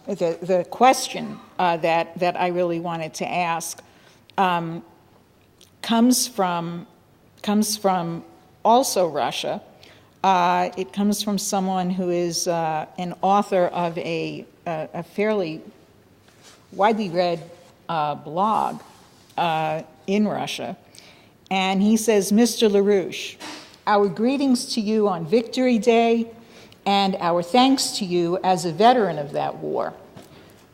The question that I really wanted to ask comes from also Russia. It comes from someone who is an author of a fairly widely read blog in Russia. And he says, Mr. LaRouche, our greetings to you on Victory Day and our thanks to you as a veteran of that war.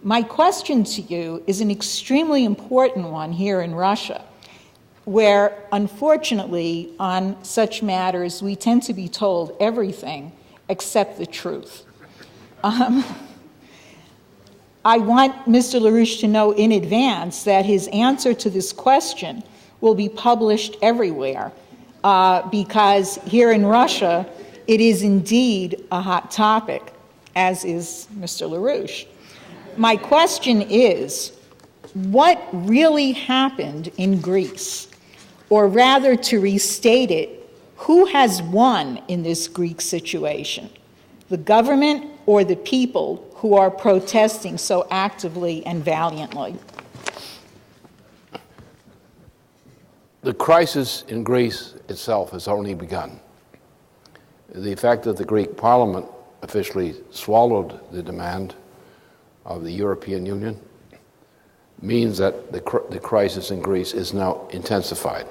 My question to you is an extremely important one here in Russia, where, unfortunately, on such matters, we tend to be told everything except the truth. I want Mr. LaRouche to know in advance that his answer to this question will be published everywhere, because here in Russia, it is indeed a hot topic, as is Mr. LaRouche. My question is, what really happened in Greece? Or rather, to restate it, who has won in this Greek situation? The government or the people who are protesting so actively and valiantly? The crisis in Greece itself has only begun. The fact that the Greek Parliament officially swallowed the demand of the European Union means that the crisis in Greece is now intensified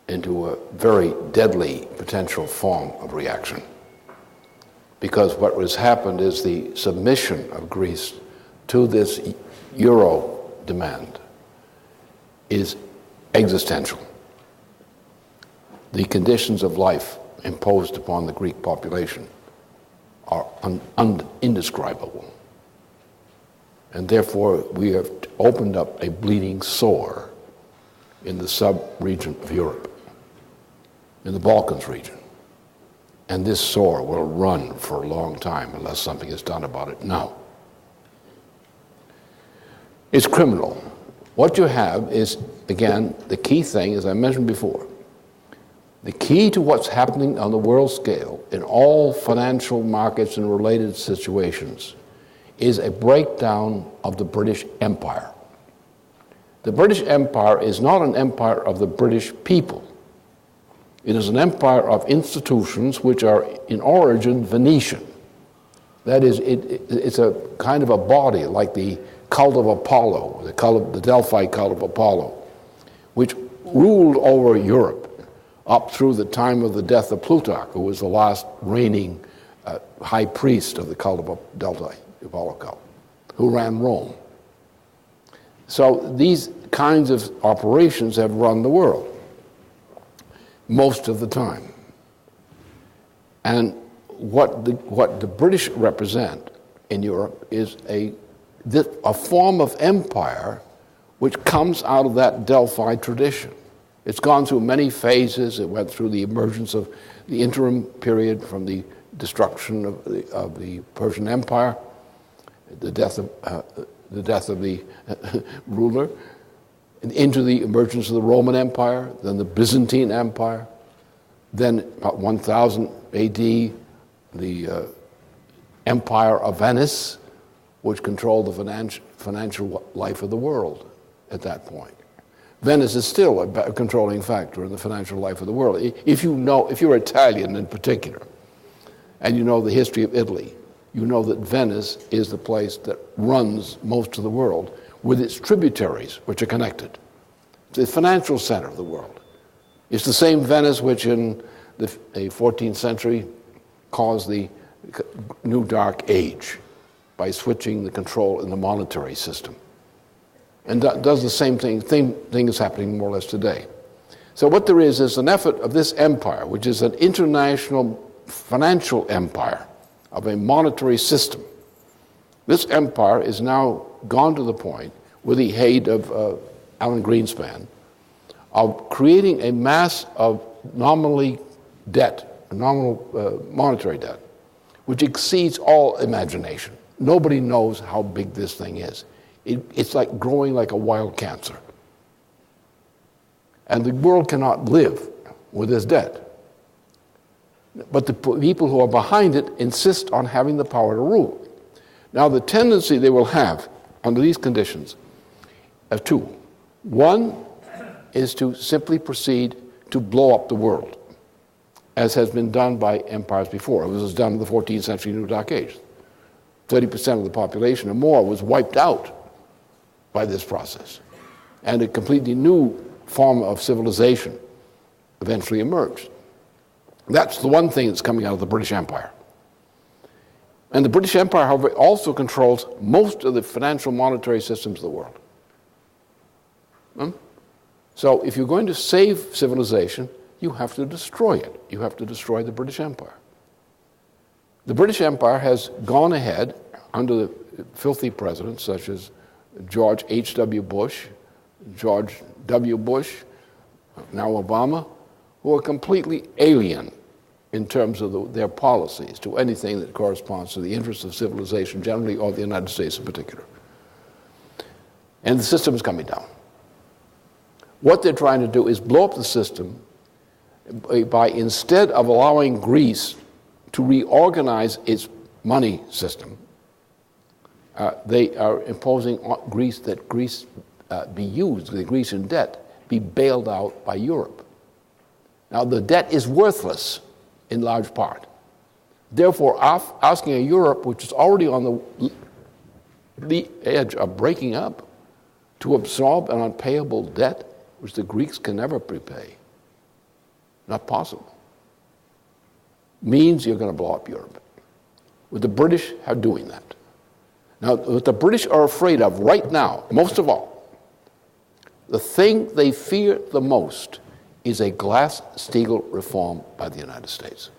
into a very deadly potential form of reaction. Because what has happened is the submission of Greece to this euro demand is existential. The conditions of life imposed upon the Greek population are indescribable. And therefore, we have opened up a bleeding sore in the sub-region of Europe, in the Balkans region. And this sore will run for a long time unless something is done about it now. It's criminal. What you have is, again, the key thing, as I mentioned before, the key to what's happening on the world scale in all financial markets and related situations is a breakdown of the British Empire. The British Empire is not an empire of the British people. It is an empire of institutions which are in origin Venetian. That is, it's a kind of a body like the cult of Apollo, the Delphi cult of Apollo, which ruled over Europe up through the time of the death of Plutarch, who was the last reigning high priest of the cult of Delphi, the Apollo cult, who ran Rome. So these kinds of operations have run the world most of the time. And what the British represent in Europe is a form of empire which comes out of that Delphi tradition. It's gone through many phases. It went through the emergence of the interim period from the destruction of the Persian Empire, the death of the ruler, into the emergence of the Roman Empire, then the Byzantine Empire, then about 1000 AD, the Empire of Venice, which controlled the financial life of the world at that point. Venice is still a controlling factor in the financial life of the world. If you're Italian in particular, and you know the history of Italy, you know that Venice is the place that runs most of the world with its tributaries, which are connected. It's the financial center of the world. It's the same Venice which in the 14th century caused the New Dark Age by switching the control in the monetary system. And does the same thing. Same thing is happening more or less today. So what there is an effort of this empire, which is an international financial empire of a monetary system. This empire is now gone to the point, with the aid of Alan Greenspan, of creating a mass of nominal monetary debt, which exceeds all imagination. Nobody knows how big this thing is. It's like growing like a wild cancer. And the world cannot live with this debt. But the people who are behind it insist on having the power to rule. Now, the tendency they will have under these conditions are two. One is to simply proceed to blow up the world, as has been done by empires before. It was done in the 14th century New Dark Age. 30% of the population or more was wiped out by this process. And a completely new form of civilization eventually emerged. That's the one thing that's coming out of the British Empire. And the British Empire, however, also controls most of the financial monetary systems of the world. So if you're going to save civilization, you have to destroy it. You have to destroy the British Empire. The British Empire has gone ahead under the filthy presidents such as George H.W. Bush, George W. Bush, now Obama, who are completely alien in terms of their policies to anything that corresponds to the interests of civilization generally or the United States in particular. And the system is coming down. What they're trying to do is blow up the system by, instead of allowing Greece to reorganize its money system, they are imposing on Greece that Greece be used, the Greece in debt be bailed out by Europe. Now, the debt is worthless in large part. Therefore, asking a Europe, which is already on the edge of breaking up, to absorb an unpayable debt which the Greeks can never prepay, not possible, means you're going to blow up Europe. Well, the British are doing that. Now, what the British are afraid of right now, most of all, the thing they fear the most is a Glass-Steagall reform by the United States.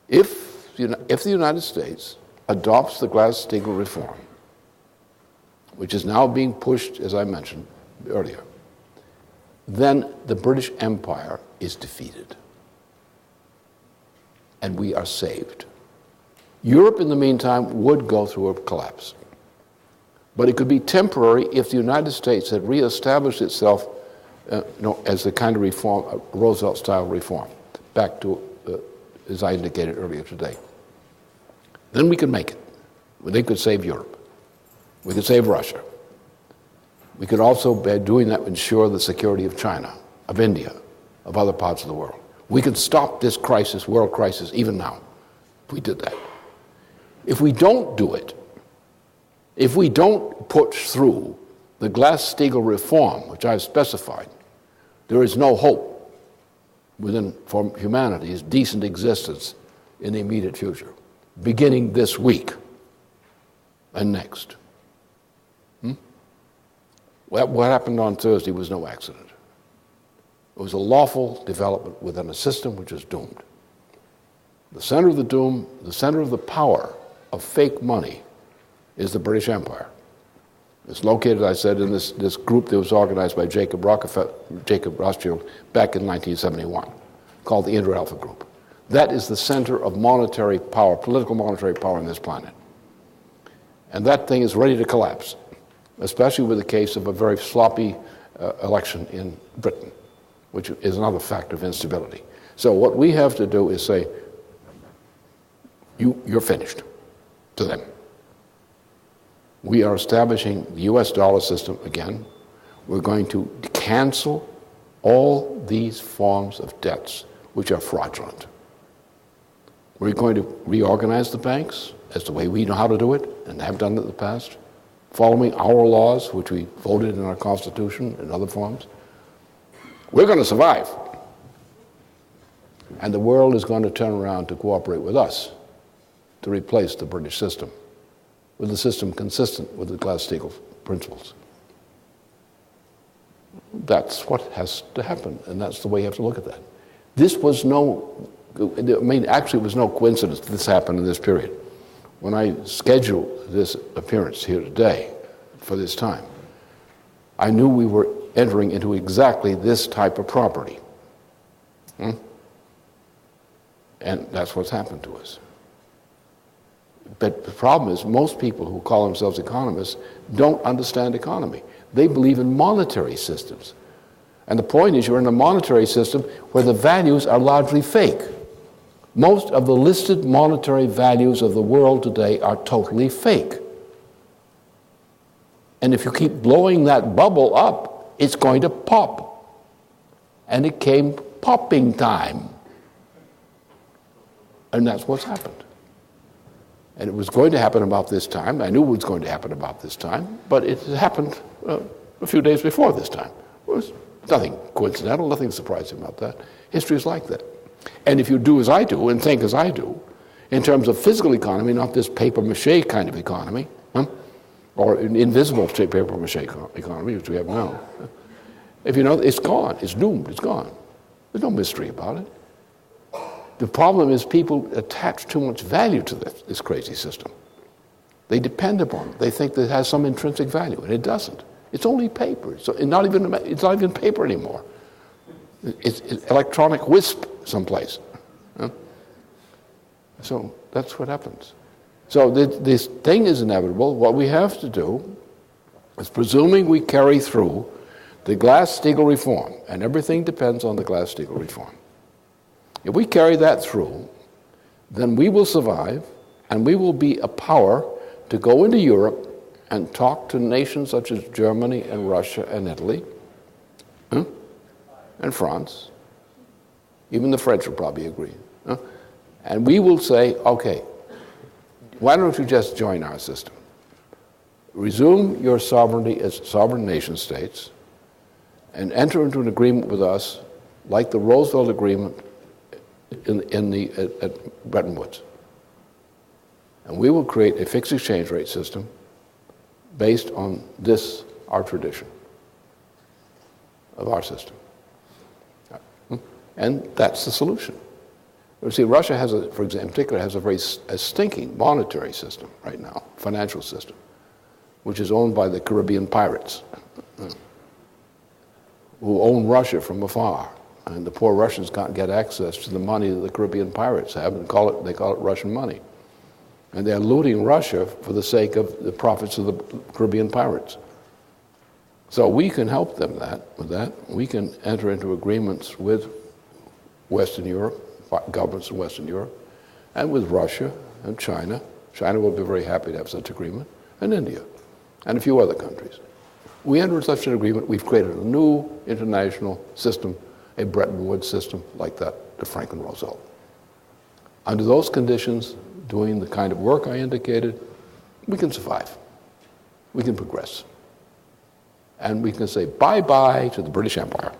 If the United States adopts the Glass-Steagall reform, which is now being pushed, as I mentioned earlier, then the British Empire is defeated. And we are saved. Europe, in the meantime, would go through a collapse. But it could be temporary if the United States had reestablished itself as the kind of reform, Roosevelt-style reform, back to, as I indicated earlier today. Then we could make it. They could save Europe. We could save Russia. We could also, by doing that, ensure the security of China, of India, of other parts of the world. We could stop this crisis, world crisis, even now, if we did that. If we don't do it, if we don't push through the Glass-Steagall reform, which I've specified, there is no hope for humanity's decent existence in the immediate future, beginning this week and next. What happened on Thursday was no accident. It was a lawful development within a system which is doomed. The center of the doom, the center of the power of fake money is the British Empire. It's located, I said, in this group that was organized by Jacob Rothschild back in 1971, called the Inter-Alpha Group. That is the center of monetary power, political monetary power on this planet. And that thing is ready to collapse, especially with the case of a very sloppy election in Britain, which is another factor of instability. So what we have to do is say, you're finished, to them. We are establishing the US dollar system again. We're going to cancel all these forms of debts which are fraudulent. We're going to reorganize the banks as the way we know how to do it and have done it in the past, following our laws, which we voted in our Constitution and other forms. We're going to survive. And the world is going to turn around to cooperate with us to replace the British system with a system consistent with the Glass-Steagall principles. That's what has to happen, and that's the way you have to look at that. This was actually it was no coincidence that this happened in this period. When I scheduled this appearance here today for this time, I knew we were entering into exactly this type of property. And that's what's happened to us. But the problem is most people who call themselves economists don't understand economy. They believe in monetary systems. And the point is you're in a monetary system where the values are largely fake. Most of the listed monetary values of the world today are totally fake. And if you keep blowing that bubble up, it's going to pop. And it came popping time. And that's what's happened. And it was going to happen about this time. I knew it was going to happen about this time, but it happened a few days before this time. It was nothing coincidental, nothing surprising about that. History is like that. And if you do as I do and think as I do, in terms of physical economy, not this paper-mache kind of economy, or an invisible paper-mache economy, which we have now, if you know, it's gone, it's doomed, it's gone. There's no mystery about it. The problem is people attach too much value to this crazy system. They depend upon it. They think that it has some intrinsic value, and it doesn't. It's only paper. So it's not even paper anymore. It's electronic wisp someplace. So that's what happens. So this thing is inevitable. What we have to do is, presuming we carry through the Glass-Steagall reform, and everything depends on the Glass-Steagall reform. If we carry that through, then we will survive, and we will be a power to go into Europe and talk to nations such as Germany and Russia and Italy, and France. Even the French will probably agree. And we will say, okay, why don't you just join our system? Resume your sovereignty as sovereign nation states and enter into an agreement with us like the Roosevelt Agreement at Bretton Woods. And we will create a fixed exchange rate system based on this, our tradition of our system. And that's the solution. You see, Russia has, for example, in particular, has a stinking monetary system right now, financial system, which is owned by the Caribbean pirates, who own Russia from afar. And the poor Russians can't get access to the money that the Caribbean pirates have, and they call it Russian money. And they're looting Russia for the sake of the profits of the Caribbean pirates. So we can help them with that. We can enter into agreements with Western Europe, governments in Western Europe, and with Russia and China. China will be very happy to have such agreement, and India, and a few other countries. We enter into such an agreement, we've created a new international system, a Bretton Woods system like that, the Franklin Roosevelt. Under those conditions, doing the kind of work I indicated, we can survive. We can progress. And we can say bye-bye to the British Empire.